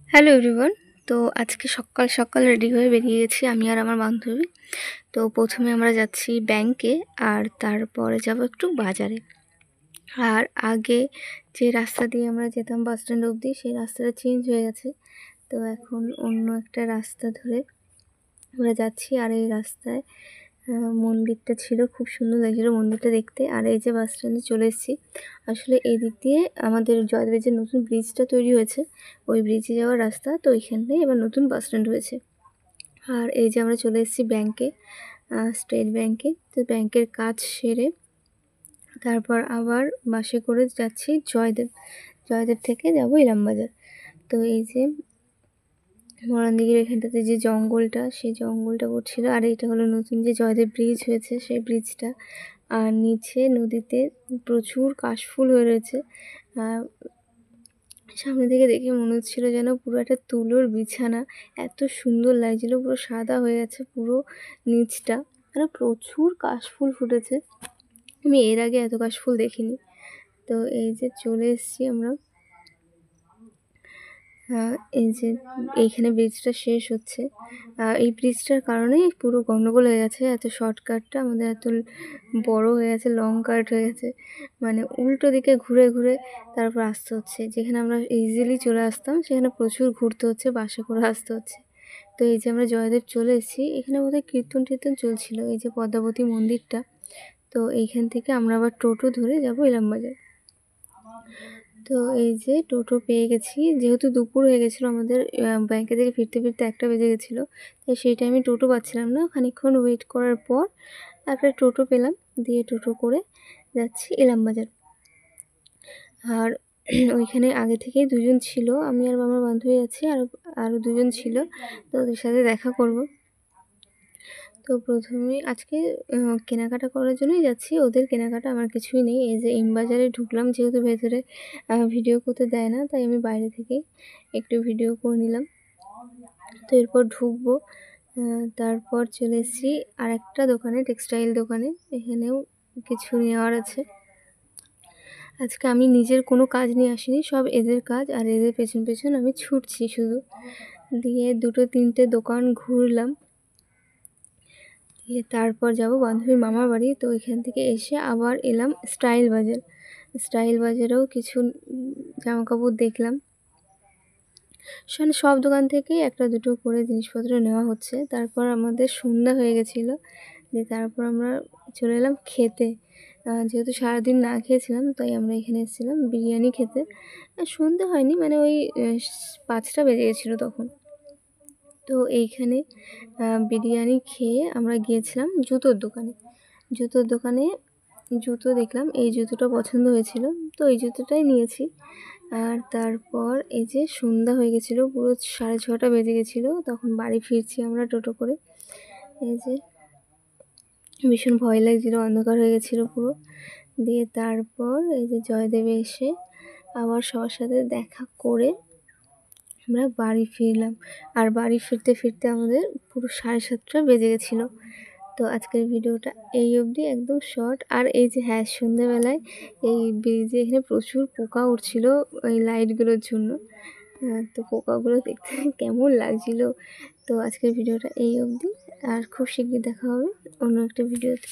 Hello everyone. তো আজকে সকাল সকাল রেডি হয়ে বেরিয়ে গেছি আমি আর আমার বান্ধবী। তো প্রথমে আমরা যাচ্ছি ব্যাংকে, আর তারপরে যাব একটু বাজারে। আর আগে যে রাস্তা দিয়ে আমরা যেতাম বাস স্ট্যান্ড অবধি, সেই রাস্তাটা চেঞ্জ হয়ে গেছে। তো এখন অন্য একটা রাস্তা ধরে আমরা যাচ্ছি। আর এই রাস্তায় মন্দিরটা ছিল, খুব সুন্দর লাগছিল মন্দিরটা দেখতে। আর এই যে বাস স্ট্যান্ডে চলে এসেছি। আসলে এই দিক দিয়ে আমাদের জয়দেবের যে নতুন ব্রিজটা তৈরি হয়েছে, ওই ব্রিজে যাওয়ার রাস্তা, তো ওইখানটাই এবার নতুন বাস স্ট্যান্ড হয়েছে। আর এই যে আমরা চলে এসেছি ব্যাংকে, স্টেট ব্যাংকে। তো ব্যাংকের কাজ সেরে তারপর আবার বাসে করে যাচ্ছি জয়দেব। জয়দেব থেকে যাব ইলামবাজার। তো এই যে মরানদিঘির এখানটাতে যে জঙ্গলটা, সেই জঙ্গলটা পড়ছিল। আর এটা হলো নতুন যে জয়দেব ব্রিজ হয়েছে, সেই ব্রিজটা। আর নিচে নদীতে প্রচুর কাশফুল হয়ে রয়েছে। সামনে থেকে দেখে মনে হচ্ছিল যেন পুরো একটা তুলোর বিছানা। এত সুন্দর লাগছিল, পুরো সাদা হয়ে গেছে পুরো নিচটা। মানে প্রচুর কাশফুল ফুটেছে, আমি এর আগে এত কাশফুল দেখিনি। তো এই যে চলে এসেছি আমরা। এই যে এইখানে ব্রিজটা শেষ হচ্ছে। এই ব্রিজটার কারণেই পুরো গন্ডগোল হয়ে গেছে। এত শর্টকাটটা আমাদের এত বড় হয়ে গেছে, লং কাট হয়ে গেছে। মানে উল্টো দিকে ঘুরে ঘুরে তারপর আসতে হচ্ছে। যেখানে আমরা ইজিলি চলে আসতাম, সেখানে প্রচুর ঘুরতে হচ্ছে, বাসে করে আসতে হচ্ছে। তো এই যে আমরা জয়দেব চলে এসেছি। এখানে বোধহয় কীর্তন টীর্তন চলছিল, এই যে পদ্মাবতী মন্দিরটা। তো এইখান থেকে আমরা আবার টোটো ধরে যাব ইলামবাজার। তো এই যে টোটো পেয়ে গেছি। যেহেতু দুপুর হয়ে গেছিলো আমাদের, ব্যাংকে থেকে ফিরতে ফিরতে 1টা বেজে গেছিলো। তাই সেই টাইমে টোটো পাচ্ছিলাম না। খানিকক্ষণ ওয়েট করার পর একটা টোটো পেলাম, দিয়ে টোটো করে যাচ্ছি ইলামবাজার। আর ওইখানে আগে থেকেই দুজন ছিল, আমি আর আমার বান্ধবী আছি, আরও দুজন ছিল। তো ওদের সাথে দেখা করব। তো প্রথমে আজকে কেনাকাটা করার জন্যই যাচ্ছি। ওদের কেনাকাটা আমার কিছুই নেই। এই যে এমবাজারে ঢুকলাম, যেহেতু ভেতরে ভিডিও করতে দেয় না, তাই আমি বাইরে থেকেই একটু ভিডিও করে নিলাম। তো এরপর ঢুকবো। তারপর চলে এসেছি আরেকটা দোকানে, টেক্সটাইল দোকানে। এখানেও কিছু নেওয়ার আছে। আজকে আমি নিজের কোনো কাজ নিয়ে আসিনি, সব এদের কাজ। আর এদের পেছন পেছন আমি ছুটছি শুধু। দিয়ে 2-3টে দোকান ঘুরলাম। দিয়ে তারপর যাব বান্ধবীর মামার বাড়ি। তো এখান থেকে এসে আবার এলাম স্টাইল বাজার। স্টাইল বাজারেও কিছু জামাকাপড় দেখলাম। সব দোকান থেকেই 1-2 করে জিনিসপত্র নেওয়া হচ্ছে। তারপর আমাদের সন্ধ্যা হয়ে গেছিলো। দিয়ে তারপর আমরা চলে এলাম খেতে। যেহেতু সারাদিন না খেয়েছিলাম, তাই আমরা এখানে এসেছিলাম বিরিয়ানি খেতে। সন্ধ্যে হয়নি, মানে ওই 5টা বেজে গেছিলো তখন। তো এইখানে বিরিয়ানি খেয়ে আমরা গিয়েছিলাম জুতোর দোকানে। জুতোর দোকানে জুতো দেখলাম, এই জুতোটা পছন্দ হয়েছিল, তো এই জুতোটাই নিয়েছি। আর তারপর এই যে সন্ধ্যা হয়ে গেছিলো, পুরো 6:30 বেজে গেছিলো, তখন বাড়ি ফিরছি আমরা টোটো করে। এই যে ভীষণ ভয় লাগছিলো, অন্ধকার হয়ে গেছিলো পুরো। দিয়ে তারপর এই যে জয়দেবে এসে আবার সবার সাথে দেখা করে আমরা বাড়ি ফিরলাম। আর বাড়ি ফিরতে ফিরতে আমাদের পুরো 7:30 বেজে গেছিলো। তো আজকের ভিডিওটা এই অবধি, একদম শর্ট। আর এই যে সন্ধ্যেবেলায় এই ব্রিজে এখানে প্রচুর পোকা উঠছিল ওই লাইটগুলোর জন্য। তো পোকাগুলো দেখতে কেমন লাগছিল। তো আজকের ভিডিওটা এই অবধি, আর খুব শিগগির দেখা হবে অন্য একটা ভিডিওতে।